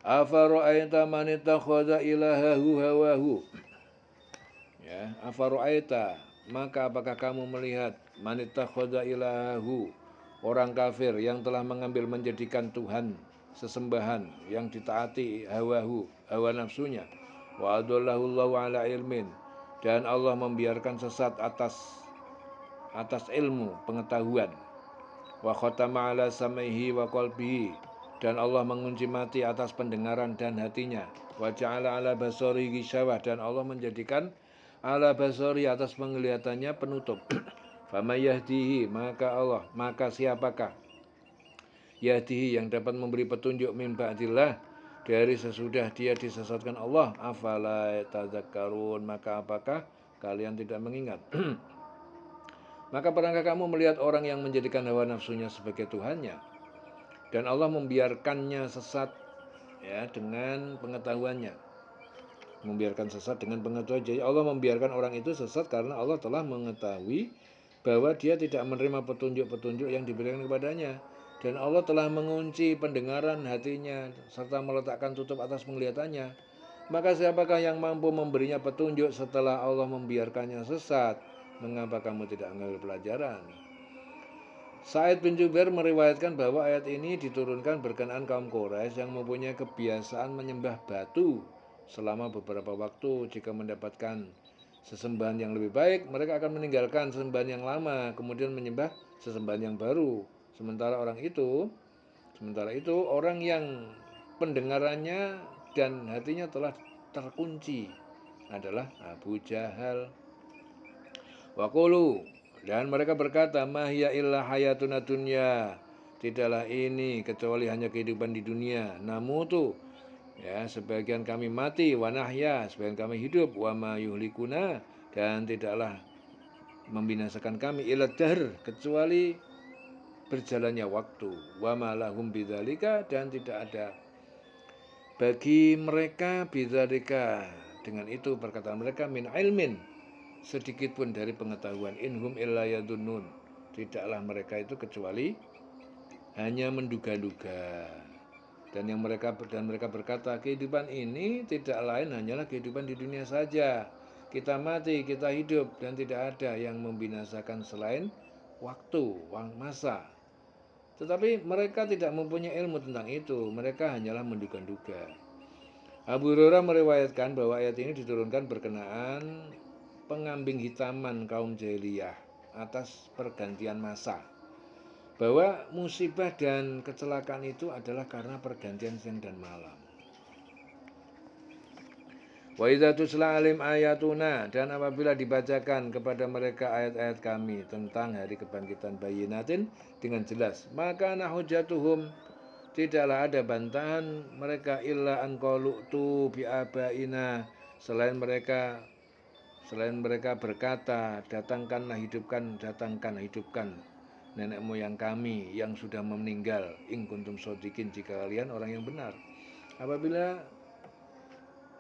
Afara'aita man ittakhadha ilahahu hawahu. Ya, afara'aita, maka apakah kamu melihat man ittakhadha ilahahu, orang kafir yang telah mengambil menjadikan Tuhan sesembahan yang ditaati hawahu, hawa nafsunya. Wa adallahu Allahu ala ilmin, dan Allah membiarkan sesat atas ilmu, pengetahuan. Wa khatama ala sam'ihi wa qalbihi, dan Allah mengunci mati atas pendengaran dan hatinya. Wa ja'ala ala basarihi ghishawah, dan Allah menjadikan ala basari atas penglihatannya penutup. Fama yahdihi, maka siapakah yahdihi yang dapat memberi petunjuk min ba'dillah, dari sesudah dia disesatkan Allah. Afala tadzakkarun, maka apakah kalian tidak mengingat? Maka pernahkah kamu melihat orang yang menjadikan hawa nafsunya sebagai Tuhannya, dan Allah membiarkannya sesat, ya, dengan pengetahuannya. Membiarkan sesat dengan pengetahuan. Jadi Allah membiarkan orang itu sesat karena Allah telah mengetahui bahwa dia tidak menerima petunjuk-petunjuk yang diberikan kepadanya. Dan Allah telah mengunci pendengaran hatinya serta meletakkan tutup atas penglihatannya. Maka siapakah yang mampu memberinya petunjuk setelah Allah membiarkannya sesat? Mengapa kamu tidak mengambil pelajaran? Sa'id bin Jubair meriwayatkan bahwa ayat ini diturunkan berkenaan kaum Quraisy yang mempunyai kebiasaan menyembah batu selama beberapa waktu. Jika mendapatkan sesembahan yang lebih baik, mereka akan meninggalkan sesembahan yang lama, kemudian menyembah sesembahan yang baru. Sementara itu orang yang pendengarannya dan hatinya telah terkunci adalah Abu Jahal. Waqulu, dan mereka berkata, mahya illa hayatuna dunya, tidaklah ini kecuali hanya kehidupan di dunia. Namutu, ya, sebagian kami mati, wa nahya, sebagian kami hidup, wa ma yuhlikuna, dan tidaklah membinasakan kami illa dahr, kecuali berjalannya waktu. Wa ma lahum bidzalika, dan tidak ada bagi mereka bidzalika, dengan itu perkataan mereka, min ilmin, sedikit pun dari pengetahuan. Inhum illa yadunnun, tidaklah mereka itu kecuali hanya menduga-duga. Dan mereka berkata, kehidupan ini tidak lain hanyalah kehidupan di dunia saja. Kita mati, kita hidup, dan tidak ada yang membinasakan selain waktu, masa. Tetapi mereka tidak mempunyai ilmu tentang itu. Mereka hanyalah menduga-duga. Abu Hurairah meriwayatkan bahwa ayat ini diturunkan berkenaan pengambing hitaman kaum jahiliyah atas pergantian masa, bahwa musibah dan kecelakaan itu adalah karena pergantian siang dan malam. Wa idza tusla alim ayatuna, dan apabila dibacakan kepada mereka ayat-ayat kami tentang hari kebangkitan bayyinatin dengan jelas, maka nahujatuhum, tidaklah ada bantahan mereka illa an qalu tu bi abaina, selain mereka berkata, datangkanlah hidupkan nenek moyang kami yang sudah meninggal, in kuntum shodiqin, jika kalian orang yang benar.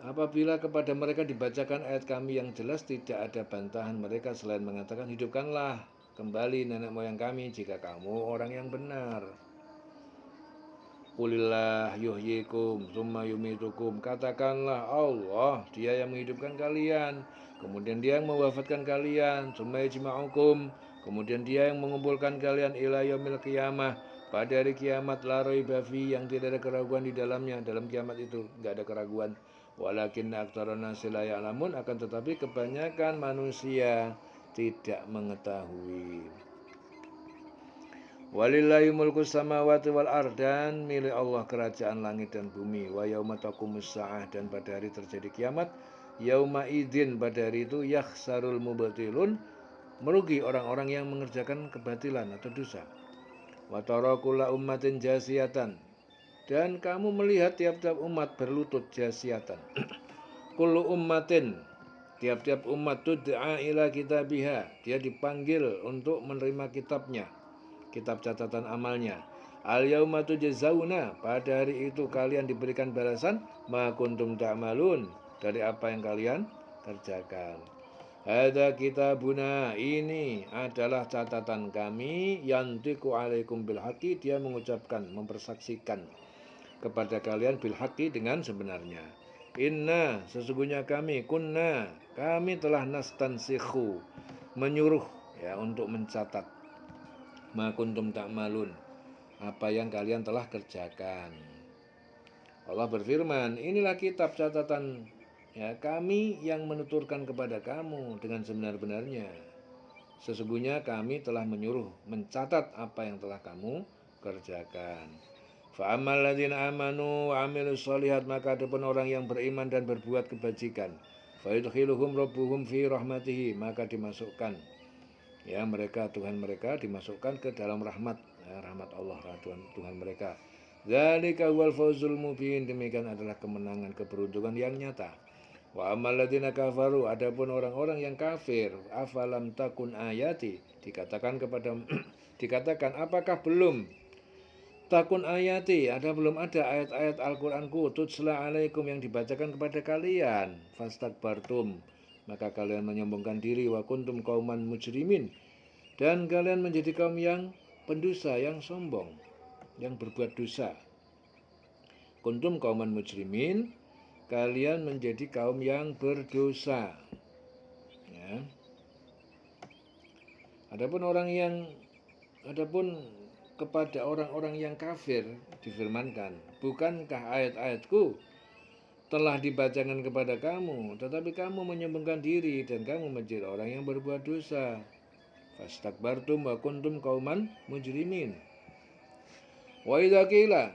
Apabila kepada mereka dibacakan ayat kami yang jelas, tidak ada bantahan mereka selain mengatakan, hidupkanlah kembali nenek moyang kami jika kamu orang yang benar. Qulillah yuhyikum tsumma yumitukum, katakanlah Allah, dia yang menghidupkan kalian, kemudian dia yang mewafatkan kalian. Tsumma yajma'ukum, kemudian dia yang mengumpulkan kalian ila yaumil qiyamah, pada hari kiamat, la raiba fi, yang tidak ada keraguan di dalamnya. Dalam kiamat itu tidak ada keraguan. Walakinna aktsarun nasi la ya'lamun, akan tetapi kebanyakan manusia tidak mengetahui. Walillahi mulku samawati wal ard, dan milik Allah kerajaan langit dan bumi. Wa yauma taqumus saah, dan pada hari terjadi kiamat, yauma idzin, pada hari itu, yakhsarul mubtilun, merugi orang-orang yang mengerjakan kebatilan atau dosa. Wa tara kulla ummatin jasiyatan, dan kamu melihat tiap-tiap umat berlutut jasiyatan. Kullu ummatin, tiap-tiap umat, tud'a ila kitabiha, dia dipanggil untuk menerima kitabnya, kitab catatan amalnya. Al yauma tujzauna, pada hari itu kalian diberikan balasan ma kuntum ta'malun, dari apa yang kalian kerjakan. Hadza kitabuna, ini adalah catatan kami, yantiqu alaikum bil haqqi, dia mengucapkan, mempersaksikan kepada kalian bil haqqi dengan sebenarnya. Inna sesungguhnya kami kami telah nastansikhu menyuruh ya untuk mencatat ma kuntum ta'malun apa yang kalian telah kerjakan. Allah berfirman, inilah kitab catatan ya kami yang menuturkan kepada kamu dengan sebenar-benarnya. Sesungguhnya kami telah menyuruh mencatat apa yang telah kamu kerjakan. Fa'amal ladzina amanu wa amilus shalihat, maka adapun orang yang beriman dan berbuat kebajikan, fayudkhiluhum rabbuhum fi rahmatihi, maka dimasukkan ya mereka Tuhan mereka dimasukkan ke dalam rahmat ya, rahmat Allah Tuhan mereka. Dzalika huwal fawzul mubin, demikian adalah kemenangan keberuntungan yang nyata. Wa amal ladzina kafaru, adapun orang-orang yang kafir, afalam takun ayati, dikatakan apakah belum takun ayati, belum ada ayat-ayat Al-Qur'anku tutsla alaikum yang dibacakan kepada kalian, fastakbartum, maka kalian menyombongkan diri, wa kuntum qauman mujrimin, dan kalian menjadi kaum yang pendosa, yang sombong, yang berbuat dosa. Kuntum qauman mujrimin, kalian menjadi kaum yang berdosa. Ya. Adapun kepada orang-orang yang kafir difirmankan, bukankah ayat-ayatku telah dibacakan kepada kamu, tetapi kamu menyombongkan diri dan kamu menjadi orang yang berbuat dosa. Fastakbartum wa kuntum qauman mujrimin. Wa idza qila,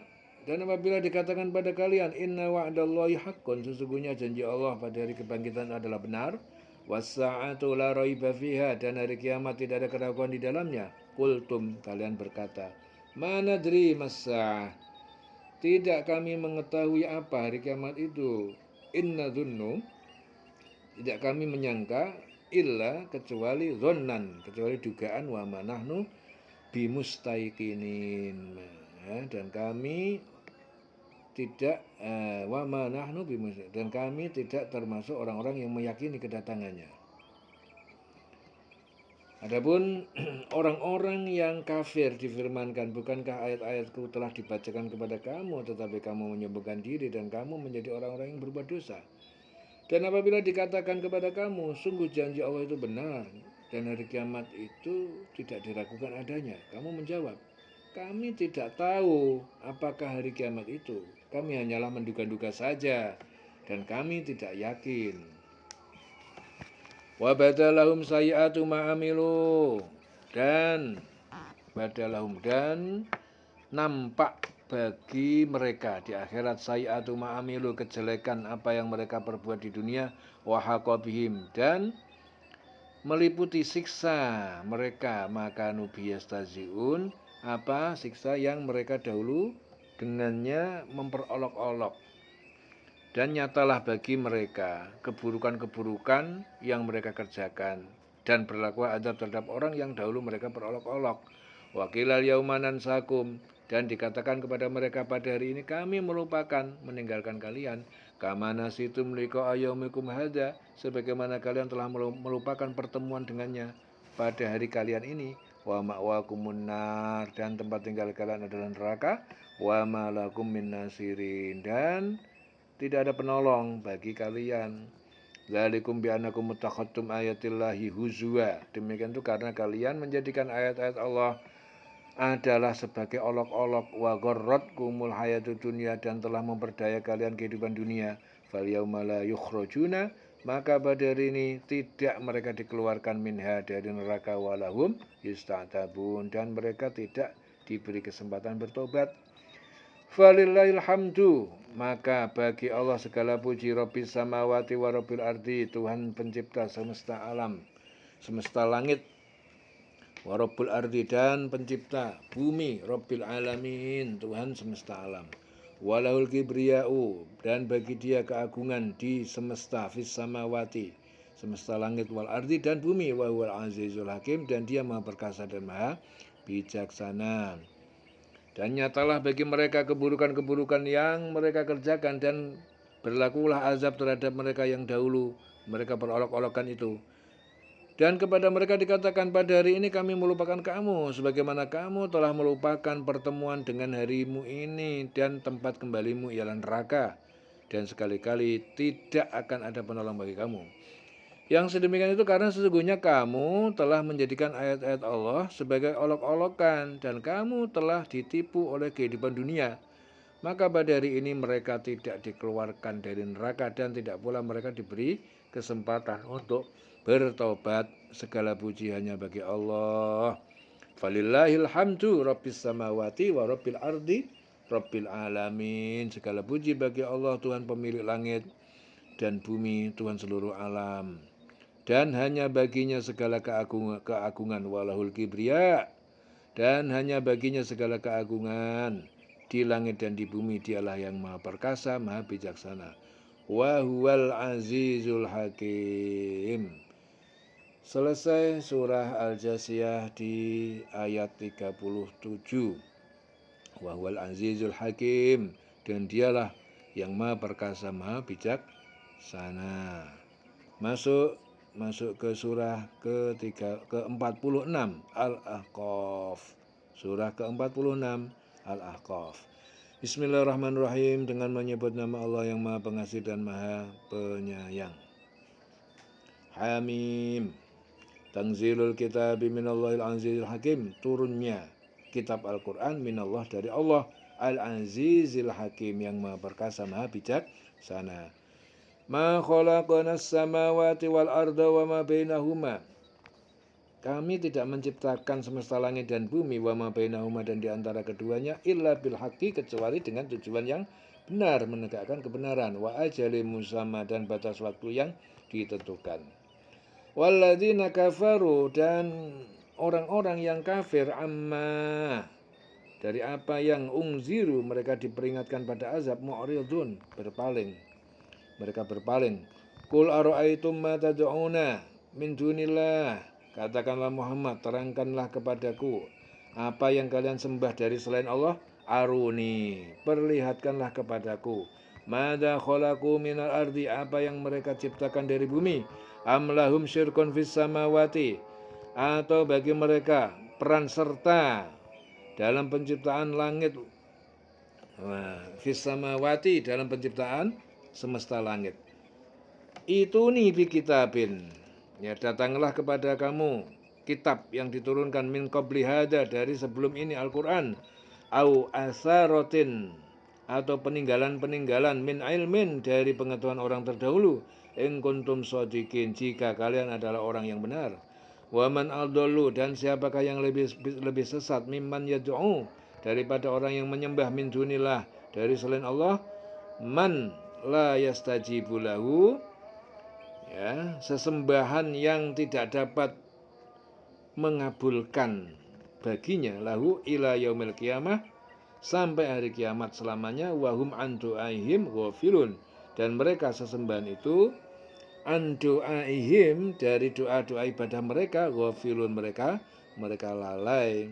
dan apabila dikatakan pada kalian, inna wa'dallahi haqqun, sesungguhnya janji Allah pada hari kebangkitan adalah benar, was-sa'atu la raiba fiha, dan hari kiamat tidak ada keraguan di dalamnya. Qultum, kalian berkata, ma nadri mas-sa'ah, tidak kami mengetahui apa hari kiamat itu. Inna dhunnu, tidak kami menyangka, illa kecuali dhannan, kecuali dugaan, wa ma nahnu bimustaiqinin, dan kami tidak wa ma nahnu bimustaiqinin, dan kami tidak termasuk orang-orang yang meyakini kedatangannya. Adapun orang-orang yang kafir difirmankan, bukankah ayat-ayatku telah dibacakan kepada kamu, tetapi kamu menyombongkan diri dan kamu menjadi orang-orang yang berbuat dosa. Dan apabila dikatakan kepada kamu, sungguh janji Allah itu benar dan hari kiamat itu tidak diragukan adanya, kamu menjawab, kami tidak tahu apakah hari kiamat itu, kami hanyalah menduga-duga saja dan kami tidak yakin. Wa badalahum sayyi'atu ma'amilu, dan badalahum, dan nampak bagi mereka di akhirat sayyi'atu ma'amilu, kejelekan apa yang mereka perbuat di dunia, wa haqa bihim, dan meliputi siksa mereka, maka nubiyastaziun, apa siksa yang mereka dahulu dengannya memperolok-olok. Dan nyatalah bagi mereka keburukan-keburukan yang mereka kerjakan, dan berlaku azab terhadap orang yang dahulu mereka perolok-olok. Wa qilal yauma nansakum, dan dikatakan kepada mereka pada hari ini kami melupakan, meninggalkan kalian, kama nasitum liqa'a yaumikum hadza, sebagaimana kalian telah melupakan pertemuan dengannya pada hari kalian ini. Wa ma'wakumun nar, dan tempat tinggal kalian adalah neraka. Wa ma lakum min nasirin, dan tidak ada penolong bagi kalian. Dzalikum bi annakum muttakhadtum ayatillahi huzwa, demikian itu karena kalian menjadikan ayat-ayat Allah adalah sebagai olok-olok. Wa gharratkumul hayatud dunya, dan telah memperdaya kalian kehidupan dunia. Fal yauma la yukhrajuna, maka pada hari ini tidak mereka dikeluarkan minha, dari neraka, walahum yusta'tabun, dan mereka tidak diberi kesempatan bertobat. Falillahil hamdu, maka bagi Allah segala puji, Rabbis samawati wa rabbil ardi, Tuhan pencipta semesta alam, semesta langit, wa rabbul ardi, dan pencipta bumi, Rabbil alamin, Tuhan semesta alam, walahul kibriya'u, dan bagi dia keagungan di semesta, fis samawati, semesta langit, wal ardi, dan bumi, wa huwal azizul hakim, dan dia maha perkasa dan maha bijaksana. Dan nyatalah bagi mereka keburukan-keburukan yang mereka kerjakan, dan berlakulah azab terhadap mereka yang dahulu mereka perolok-olokkan itu. Dan kepada mereka dikatakan, pada hari ini kami melupakan kamu, sebagaimana kamu telah melupakan pertemuan dengan harimu ini, dan tempat kembalimu ialah neraka. Dan sekali-kali tidak akan ada penolong bagi kamu. Yang sedemikian itu karena sesungguhnya kamu telah menjadikan ayat-ayat Allah sebagai olok-olokan, dan kamu telah ditipu oleh kehidupan dunia. Maka pada hari ini mereka tidak dikeluarkan dari neraka, dan tidak pula mereka diberi kesempatan untuk bertobat. Segala puji hanya bagi Allah. Falillahil hamdu rabbis samawati wa rabbil ardi rabbil alamin. Segala puji bagi Allah, Tuhan pemilik langit dan bumi, Tuhan seluruh alam. Dan hanya baginya segala keagungan, walahul kibriya. Dan hanya baginya segala keagungan di langit dan di bumi. Dialah yang maha perkasa, maha bijaksana. Wa huwal azizul hakim. Selesai surah Al-Jasiyah di ayat 37. Wa huwal azizul hakim. Dan dialah yang maha perkasa, maha bijaksana. Masuk ke surah ke-46 Al-Ahqaf. Surah ke-46 Al-Ahqaf. Bismillahirrahmanirrahim, dengan menyebut nama Allah yang Maha Pengasih dan Maha Penyayang. Hamim. Tanzilul kitab minallahil azizil hakim. Turunnya kitab Al-Quran minallah dari Allah Al-Azizil Hakim, yang Maha Perkasa, Maha Bijaksana. Ma khalaqanas samawati wal arda wa ma bainahuma. Kami tidak menciptakan semesta langit dan bumi, wa ma bainahuma, dan di antara keduanya, illa bil haqqi, kecuali dengan tujuan yang benar, menegakkan kebenaran, wa ajalin musamma, dan batas waktu yang ditentukan. Walladzina kafaru, dan orang-orang yang kafir, amma, dari apa yang ungziru, mereka diperingatkan pada azab, mu'ridun, berpaling. Mereka berpaling. Qul ara'aitum ma tad'una min dunillah. Katakanlah Muhammad, terangkanlah kepadaku apa yang kalian sembah dari selain Allah. Aruni, perlihatkanlah kepadaku. Madza khalaqu minal ardi, apa yang mereka ciptakan dari bumi. Am lahum syirkun fis samawati, atau bagi mereka peran serta dalam penciptaan langit. Fis samawati, dalam penciptaan semesta langit. Itu nih bi kitabin, ya datanglah kepada kamu kitab yang diturunkan min qabli hada, dari sebelum ini Al-Quran, au asarotin, atau peninggalan-peninggalan, min ilmin, dari pengetahuan orang terdahulu, in kuntum shodiqin, jika kalian adalah orang yang benar. Wa man adallu, dan siapakah yang lebih sesat, mimman yad'u, daripada orang yang menyembah min dunillah, dari selain Allah, man la yastajibu lahu, ya, sesembahan yang tidak dapat mengabulkan baginya, lahu ila yaumil qiyamah, sampai hari kiamat selamanya, wahum an du'aihim ghafilun, dan mereka sesembahan itu an du'aihim, dari doa-doa ibadah mereka, ghafilun, mereka lalai.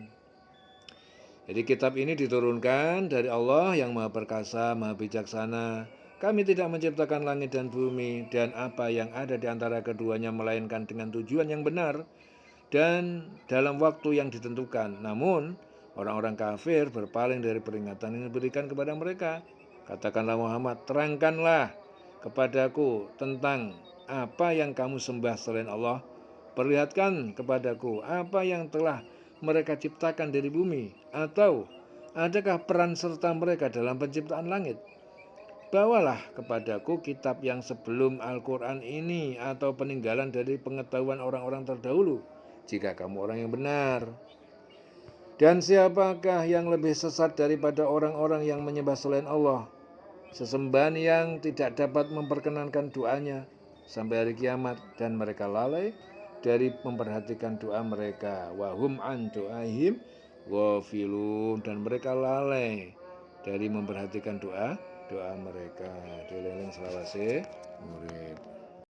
Jadi kitab ini diturunkan dari Allah yang Maha Perkasa, Maha Bijaksana. Kami tidak menciptakan langit dan bumi dan apa yang ada di antara keduanya, melainkan dengan tujuan yang benar dan dalam waktu yang ditentukan. Namun orang-orang kafir berpaling dari peringatan yang diberikan kepada mereka. Katakanlah Muhammad, terangkanlah kepadaku tentang apa yang kamu sembah selain Allah. Perlihatkan kepadaku apa yang telah mereka ciptakan dari bumi, atau adakah peran serta mereka dalam penciptaan langit. Bawalah kepadaku kitab yang sebelum Al-Quran ini, atau peninggalan dari pengetahuan orang-orang terdahulu, jika kamu orang yang benar. Dan siapakah yang lebih sesat daripada orang-orang yang menyembah selain Allah, sesembahan yang tidak dapat memperkenankan doanya sampai hari kiamat, dan mereka lalai dari memperhatikan doa mereka. Wahum an do'ahim ghafilun, dan mereka lalai dari memperhatikan doa mereka. Dieling selawase murid.